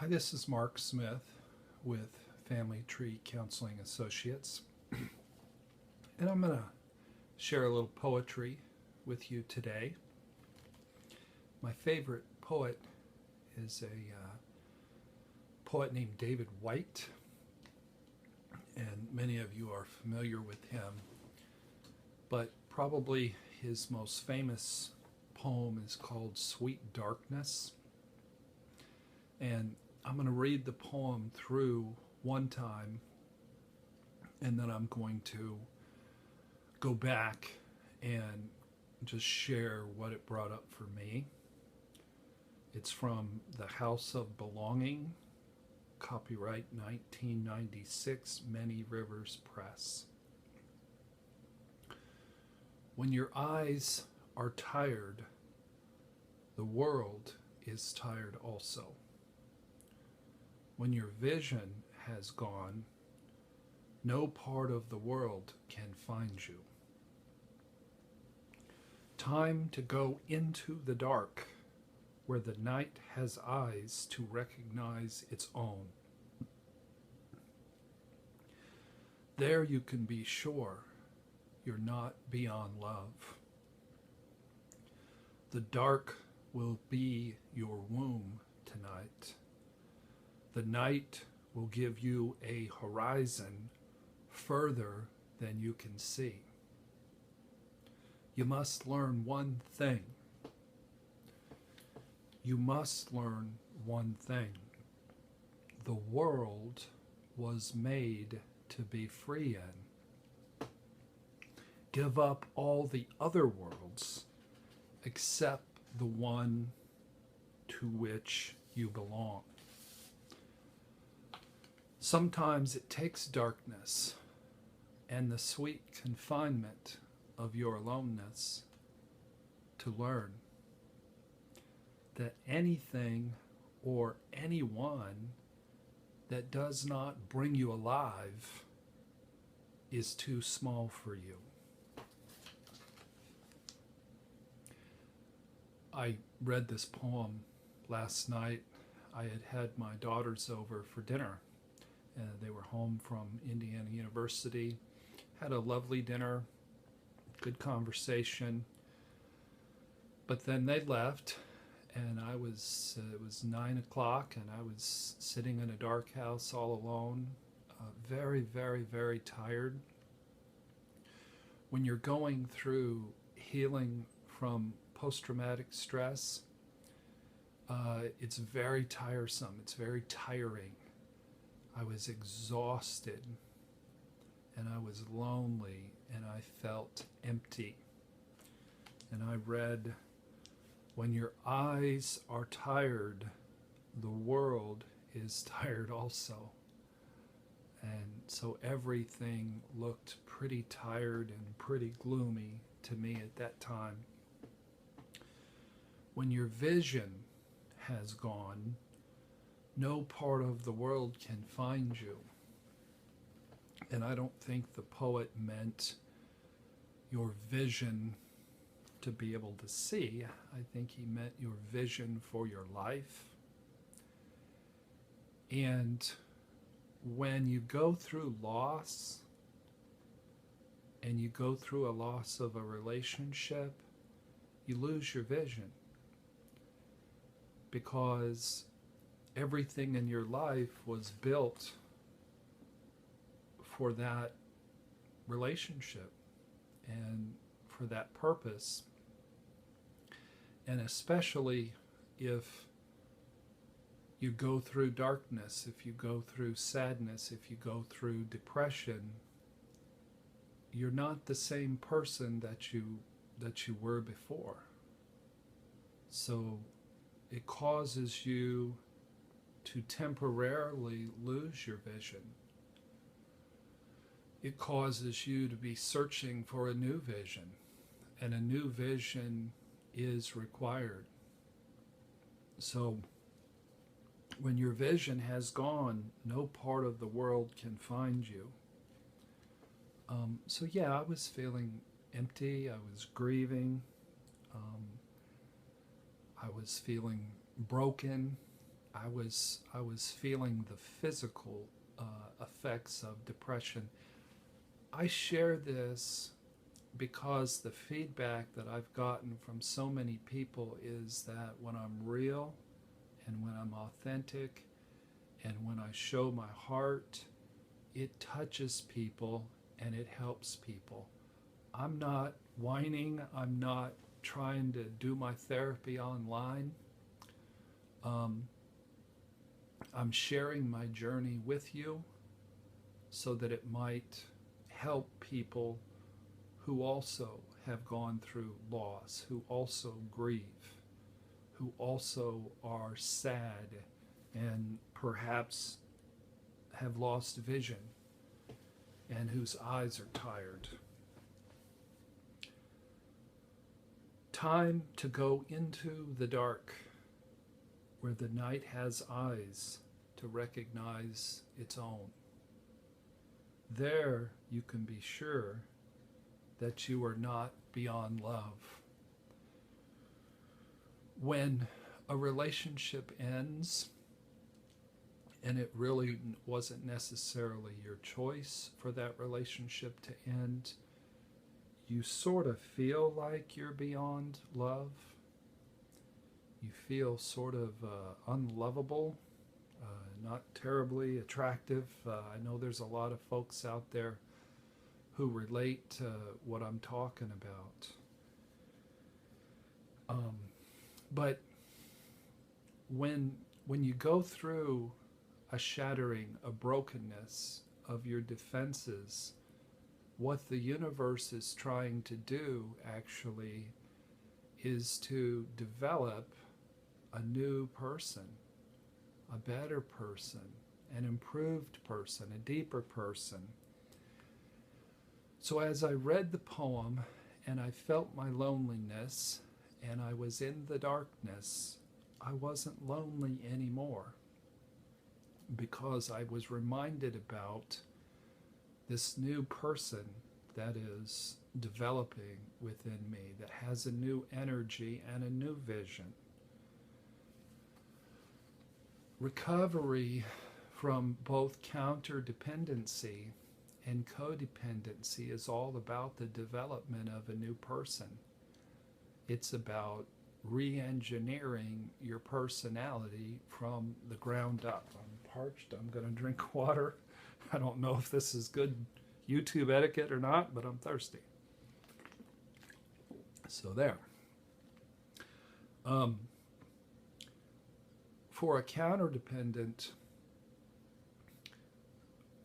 Hi, this is Mark Smith with Family Tree Counseling Associates, and I'm going to share a little poetry with you today. My favorite poet is a poet named David Whyte, and many of you are familiar with him, but probably his most famous poem is called Sweet Darkness. And I'm going to read the poem through one time, and then I'm going to go back and just share what it brought up for me. It's from The House of Belonging, copyright 1996, Many Rivers Press. When your eyes are tired, the world is tired also. When your vision has gone, no part of the world can find you. Time to go into the dark, where the night has eyes to recognize its own. There you can be sure you're not beyond love. The dark will be your womb tonight. The night will give you a horizon further than you can see. You must learn one thing. You must learn one thing. The world was made to be free in. Give up all the other worlds except the one to which you belong. Sometimes it takes darkness and the sweet confinement of your aloneness to learn that anything or anyone that does not bring you alive is too small for you. I read this poem last night. I had my daughters over for dinner. They were home from Indiana University, had a lovely dinner, good conversation, but then they left, and it was 9 o'clock, and I was sitting in a dark house all alone, very, very, very tired. When you're going through healing from post-traumatic stress, it's very tiresome, it's very tiring. I was exhausted, and I was lonely, and I felt empty. And I read, when your eyes are tired, the world is tired also. And so everything looked pretty tired and pretty gloomy to me at that time. When your vision has gone, no part of the world can find you. And I don't think the poet meant your vision to be able to see. I think he meant your vision for your life. And when you go through loss, and you go through a loss of a relationship, you lose your vision. Because everything in your life was built for that relationship and for that purpose. And especially if you go through darkness, if you go through sadness, if you go through depression, you're not the same person that you were before. So it causes you to temporarily lose your vision. It causes you to be searching for a new vision, and a new vision is required. So when your vision has gone, no part of the world can find you. So yeah, I was feeling empty. I was grieving. I was feeling broken. I was feeling the physical effects of depression. I share this because the feedback that I've gotten from so many people is that when I'm real and when I'm authentic and when I show my heart, it touches people and it helps people. I'm not whining. I'm not trying to do my therapy online. I'm sharing my journey with you so that it might help people who also have gone through loss, who also grieve, who also are sad and perhaps have lost vision and whose eyes are tired. Time to go into the dark where the night has eyes to recognize its own. There you can be sure that you are not beyond love. When a relationship ends, and it really wasn't necessarily your choice for that relationship to end, you sort of feel like you're beyond love. You feel sort of unlovable, not terribly attractive. I know there's a lot of folks out there who relate to what I'm talking about. But when you go through a shattering, a brokenness of your defenses, what the universe is trying to do actually is to develop a new person, a better person, an improved person, a deeper person. So as I read the poem and I felt my loneliness and I was in the darkness, I wasn't lonely anymore because I was reminded about this new person that is developing within me, that has a new energy and a new vision. Recovery from both counterdependency and codependency is all about the development of a new person. It's about re-engineering your personality from the ground up. I'm parched. I'm going to drink water. I don't know if this is good YouTube etiquette or not, but I'm thirsty. So there. For a counterdependent,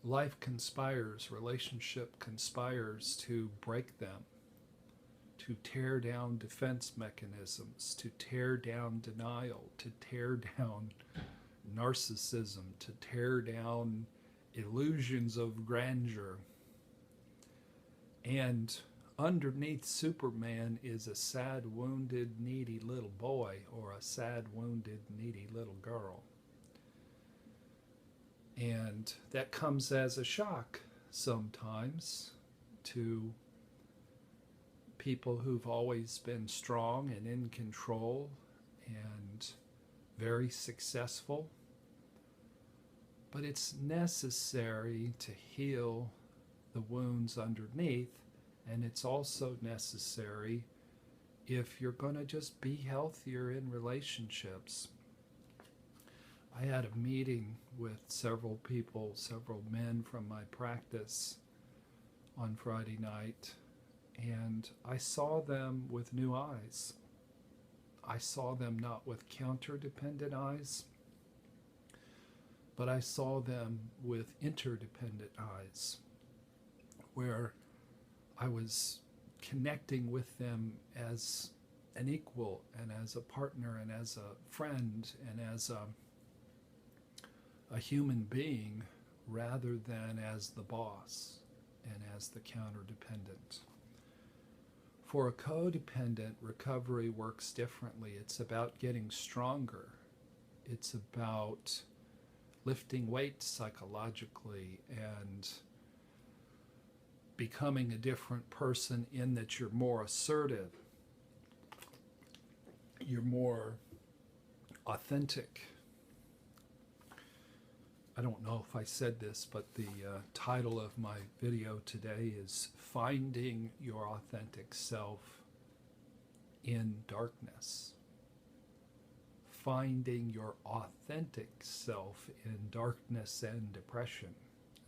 life conspires, relationship conspires to break them, to tear down defense mechanisms, to tear down denial, to tear down narcissism, to tear down illusions of grandeur. And underneath Superman is a sad, wounded, needy little boy or a sad, wounded, needy little girl. And that comes as a shock sometimes to people who've always been strong and in control and very successful. But it's necessary to heal the wounds underneath, and it's also necessary if you're going to just be healthier in relationships. I had a meeting with several people, several men from my practice on Friday night, and I saw them with new eyes. I saw them not with counterdependent eyes, but I saw them with interdependent eyes, where I was connecting with them as an equal and as a partner and as a friend and as a human being rather than as the boss and as the counterdependent. For a codependent, recovery works differently. It's about getting stronger. It's about lifting weights psychologically and becoming a different person in that you're more assertive, you're more authentic, I don't know if I said this, but the title of my video today is Finding Your Authentic Self in Darkness. Finding your authentic self in darkness and depression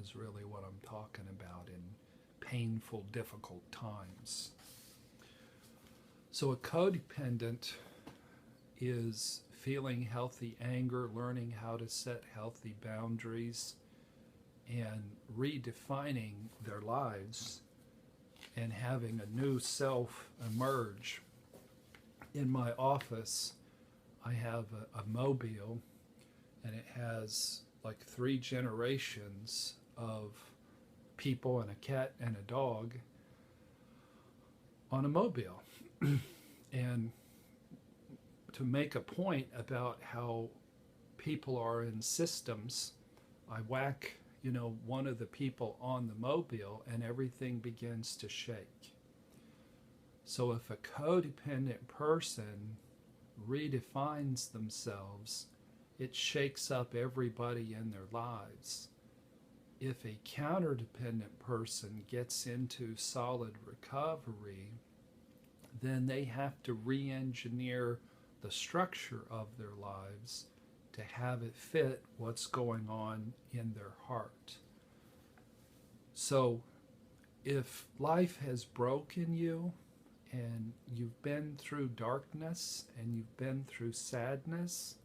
is really what I'm talking about in painful, difficult times. So a codependent is feeling healthy anger, learning how to set healthy boundaries, and redefining their lives and having a new self emerge. In my office, I have a mobile, and it has like 3 generations of people and a cat and a dog on a mobile. And to make a point about how people are in systems, I whack, one of the people on the mobile and everything begins to shake. So if a codependent person redefines themselves, it shakes up everybody in their lives. If a counterdependent person gets into solid recovery, then they have to re-engineer the structure of their lives to have it fit what's going on in their heart. So if life has broken you and you've been through darkness and you've been through sadness,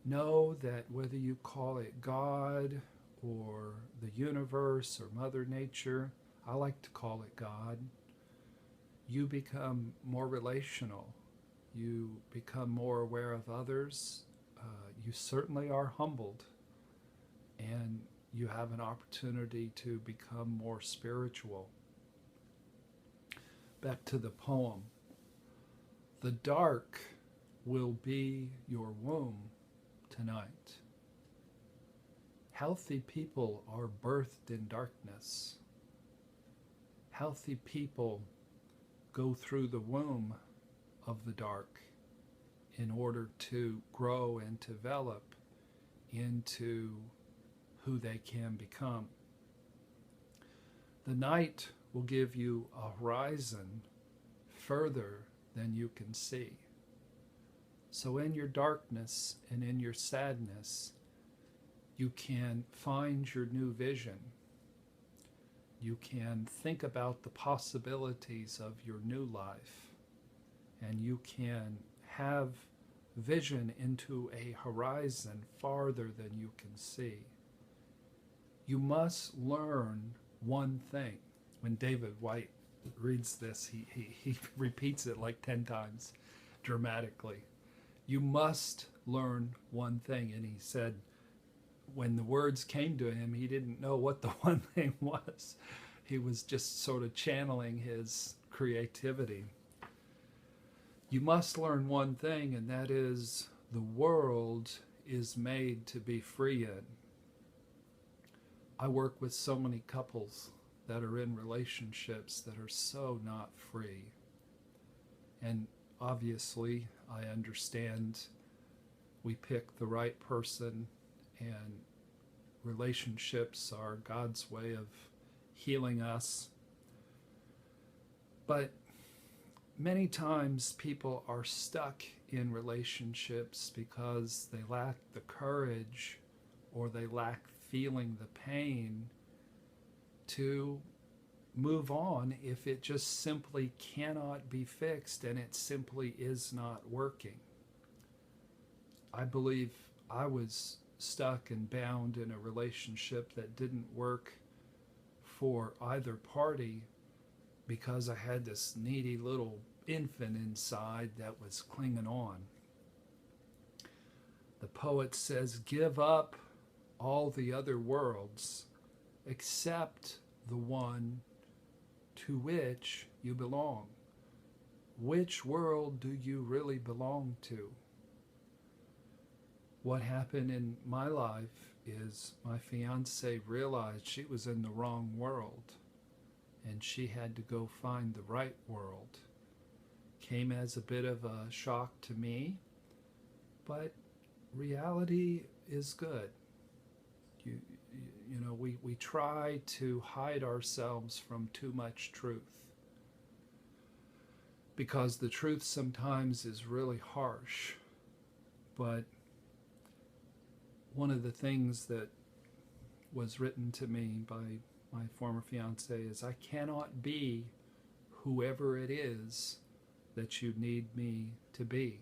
know that whether you call it God or the universe or Mother Nature, I like to call it God, you become more relational. You become more aware of others. You certainly are humbled. And you have an opportunity to become more spiritual. Back to the poem. The dark will be your womb tonight. Healthy people are birthed in darkness. Healthy people go through the womb of the dark in order to grow and develop into who they can become. The night will give you a horizon further than you can see. So in your darkness and in your sadness, you can find your new vision. You can think about the possibilities of your new life, and you can have vision into a horizon farther than you can see. You must learn one thing. When David Whyte reads this, he repeats it like 10 times dramatically. You must learn one thing. And he said, when the words came to him, he didn't know what the one thing was. He was just sort of channeling his creativity. You must learn one thing, and that is the world is made to be free in. I work with so many couples that are in relationships that are so not free. And obviously, I understand we pick the right person, and relationships are God's way of healing us. But many times people are stuck in relationships because they lack the courage or they lack feeling the pain to move on if it just simply cannot be fixed and it simply is not working. I believe I was stuck and bound in a relationship that didn't work for either party because I had this needy little infant inside that was clinging on. The poet says, give up all the other worlds except the one to which you belong. Which world do you really belong to? What happened in my life is my fiance realized she was in the wrong world, and she had to go find the right world. Came as a bit of a shock to me, but reality is good. You, you know, we try to hide ourselves from too much truth, because the truth sometimes is really harsh. But one of the things that was written to me by my former fiance is, I cannot be whoever it is that you need me to be.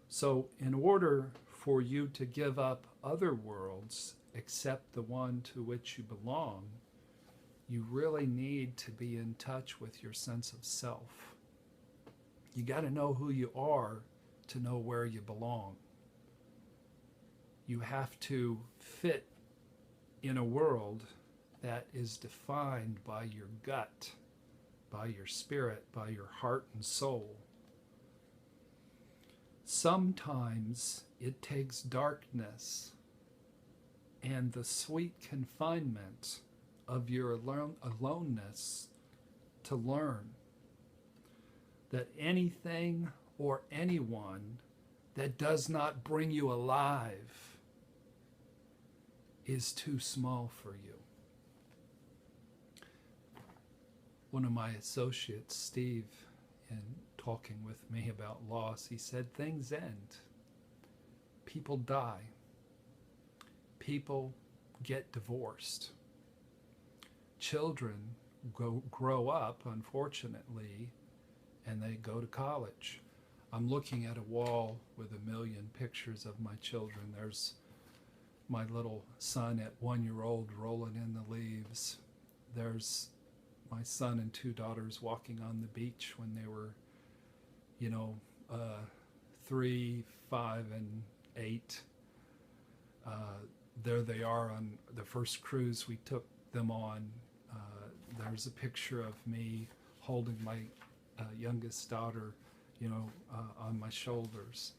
So in order for you to give up other worlds except the one to which you belong, you really need to be in touch with your sense of self. You got to know who you are to know where you belong. You have to fit in a world that is defined by your gut, by your spirit, by your heart and soul. Sometimes it takes darkness and the sweet confinement of your aloneness to learn that anything or anyone that does not bring you alive is too small for you. One of my associates, Steve, in talking with me about loss, he said things end. People die. People get divorced. Children grow up, unfortunately, and they go to college. I'm looking at a wall with 1 million pictures of my children. There's my little son at 1 year old rolling in the leaves. There's my son and 2 daughters walking on the beach when they were, 3, 5, and 8. There they are on the first cruise we took them on. There's a picture of me holding my youngest daughter, on my shoulders.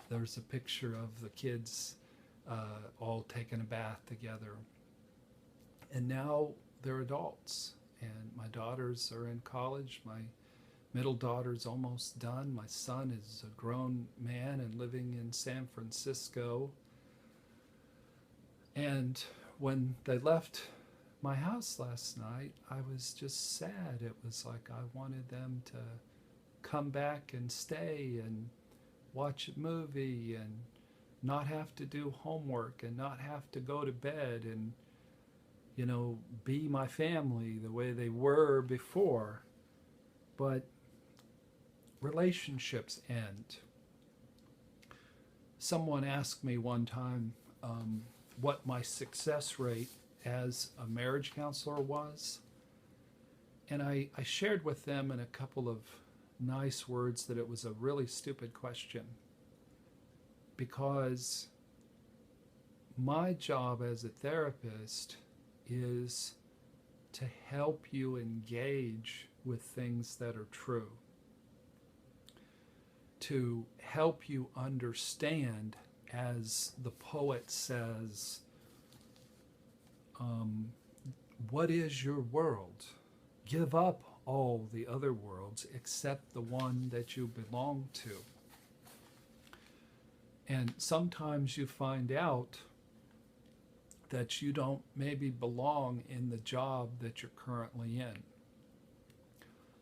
There's a picture of the kids all taking a bath together. And now they're adults, and my daughters are in college. My middle daughter's almost done. My son is a grown man and living in San Francisco. And when they left my house last night, I was just sad. It was like I wanted them to come back and stay and watch a movie and not have to do homework and not have to go to bed and, be my family the way they were before. But relationships end. Someone asked me one time what my success rate as a marriage counselor was. And I shared with them in a couple of nice words that it was a really stupid question, because my job as a therapist is to help you engage with things that are true, to help you understand, as the poet says, what is your world? Give up all the other worlds except the one that you belong to. And sometimes you find out that you don't maybe belong in the job that you're currently in.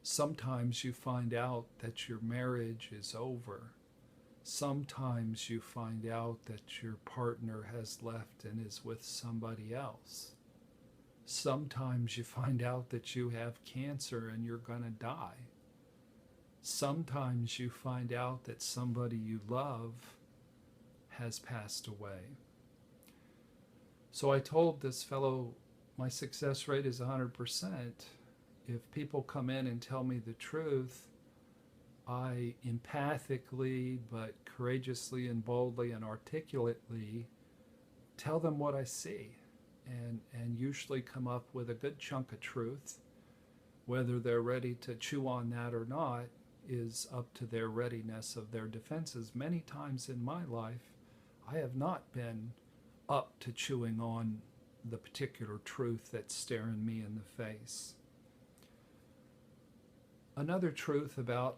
Sometimes you find out that your marriage is over. Sometimes you find out that your partner has left and is with somebody else. Sometimes you find out that you have cancer and you're going to die. Sometimes you find out that somebody you love has passed away. So I told this fellow, my success rate is 100%. If people come in and tell me the truth, I empathically but courageously and boldly and articulately tell them what I see, and usually come up with a good chunk of truth. Whether they're ready to chew on that or not is up to their readiness of their defenses. Many times in my life, I have not been up to chewing on the particular truth that's staring me in the face. Another truth about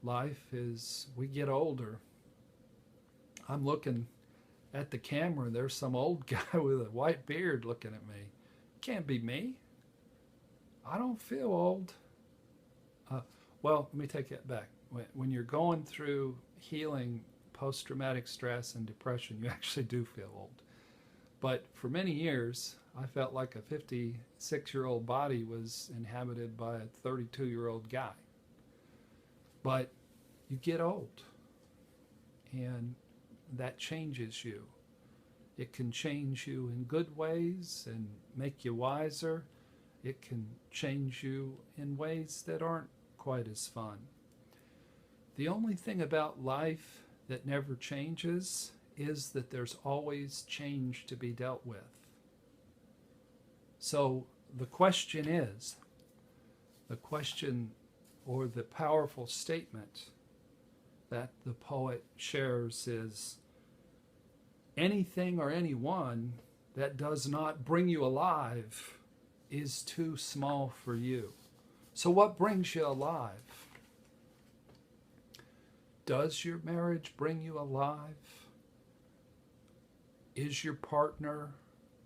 life is we get older. I'm looking at the camera, there's some old guy with a white beard looking at me. Can't be me. I don't feel old. Well, let me take that back. When you're going through healing post-traumatic stress and depression, you actually do feel old. But for many years, I felt like a 56-year-old body was inhabited by a 32-year-old guy. But you get old, and that changes you. It can change you in good ways and make you wiser. It can change you in ways that aren't quite as fun. The only thing about life that never changes is that there's always change to be dealt with. So the question or the powerful statement that the poet shares is, anything or anyone that does not bring you alive is too small for you. So what brings you alive? Does your marriage bring you alive? Is your partner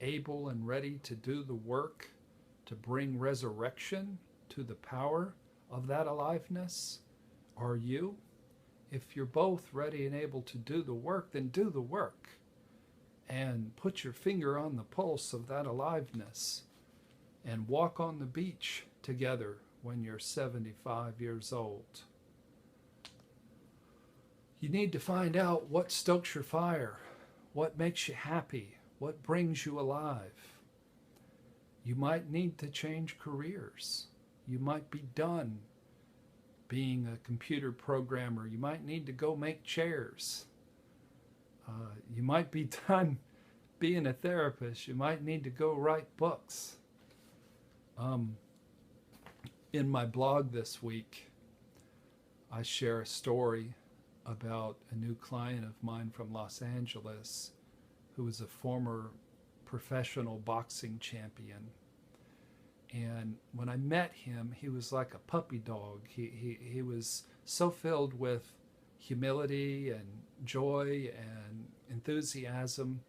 able and ready to do the work to bring resurrection to the power of that aliveness? Are you? If you're both ready and able to do the work, then do the work and put your finger on the pulse of that aliveness and walk on the beach together when you're 75 years old. You need to find out what stokes your fire, what makes you happy, what brings you alive. You might need to change careers. You might be done being a computer programmer. You might need to go make chairs. You might be done being a therapist. You might need to go write books. In my blog this week, I share a story about a new client of mine from Los Angeles who was a former professional boxing champion. And when I met him, he was like a puppy dog. He was so filled with humility and joy and enthusiasm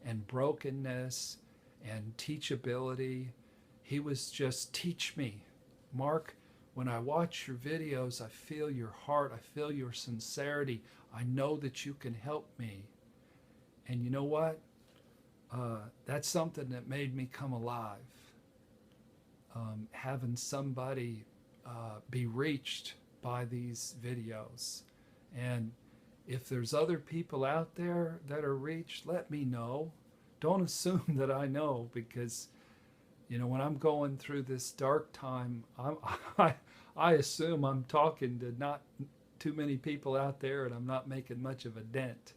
and brokenness and teachability. He was just, teach me. Mark, when I watch your videos, I feel your heart. I feel your sincerity. I know that you can help me. And you know what? That's something that made me come alive. Having somebody be reached by these videos. And if there's other people out there that are reached, let me know. Don't assume that I know, because when I'm going through this dark time, I assume I'm talking to not too many people out there, and I'm not making much of a dent.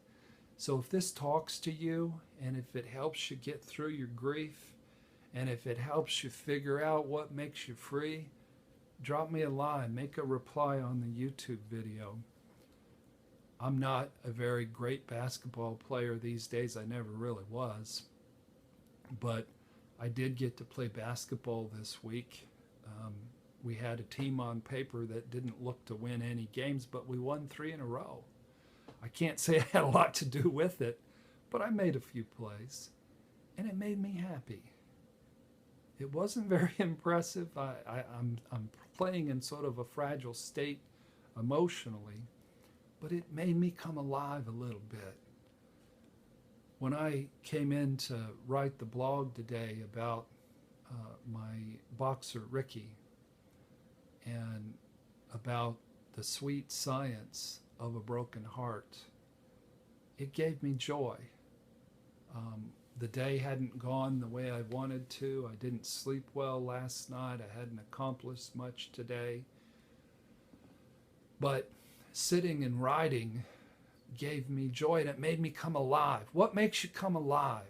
So if this talks to you, and if it helps you get through your grief, and if it helps you figure out what makes you free, drop me a line, make a reply on the YouTube video. I'm not a very great basketball player these days. I never really was. But I did get to play basketball this week. We had a team on paper that didn't look to win any games, but we won 3 in a row. I can't say I had a lot to do with it, but I made a few plays, and it made me happy. It wasn't very impressive. I'm playing in sort of a fragile state emotionally, but it made me come alive a little bit. When I came in to write the blog today about my boxer Ricky and about the sweet science of a broken heart, it gave me joy. The day hadn't gone the way I wanted to. I didn't sleep well last night. I hadn't accomplished much today. But sitting and writing gave me joy, and it made me come alive. What makes you come alive?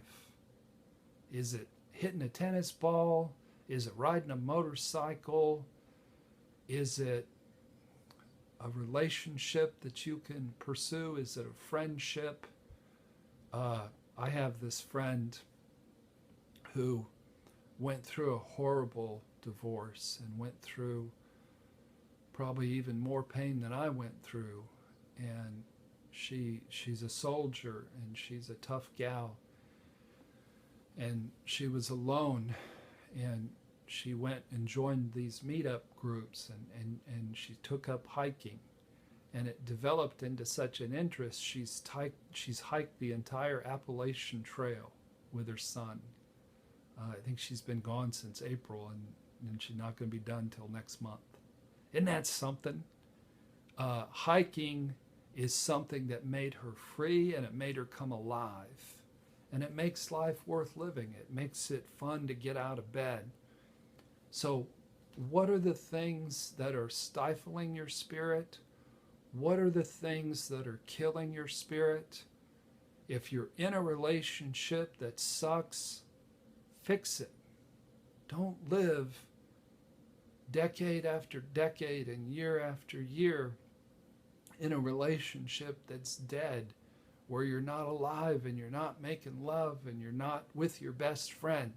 Is it hitting a tennis ball? Is it riding a motorcycle? Is it a relationship that you can pursue? Is it a friendship? I have this friend who went through a horrible divorce and went through probably even more pain than I went through. And She's a soldier, and she's a tough gal. And she was alone, and she went and joined these meetup groups, and she took up hiking. And it developed into such an interest. She's hiked the entire Appalachian Trail with her son. I think she's been gone since April, and she's not going to be done till next month. Isn't that something? Hiking is something that made her free, and it made her come alive. And it makes life worth living. It makes it fun to get out of bed. So what are the things that are stifling your spirit? What are the things that are killing your spirit? If you're in a relationship that sucks, fix it. Don't live decade after decade and year after year in a relationship that's dead, where you're not alive and you're not making love and you're not with your best friend.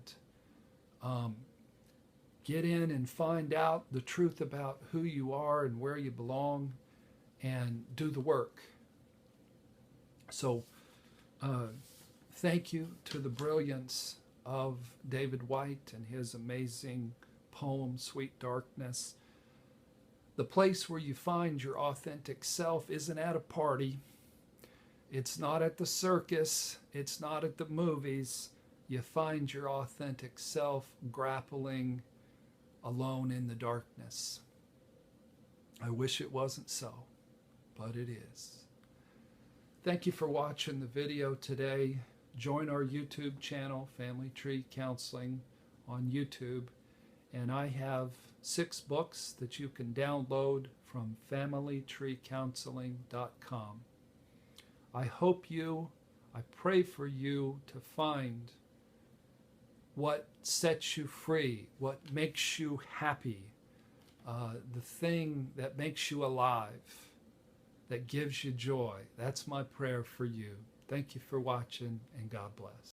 Get in and find out the truth about who you are and where you belong, and do the work. So thank you to the brilliance of David Whyte and his amazing poem, Sweet Darkness. The place where you find your authentic self isn't at a party. It's not at the circus. It's not at the movies. You find your authentic self grappling alone in the darkness. I wish it wasn't so, but it is. Thank you for watching the video today. Join our YouTube channel, Family Tree Counseling, on YouTube. And I have 6 books that you can download from familytreecounseling.com. I pray for you to find what sets you free, what makes you happy, the thing that makes you alive, that gives you joy. That's my prayer for you. Thank you for watching, and God bless.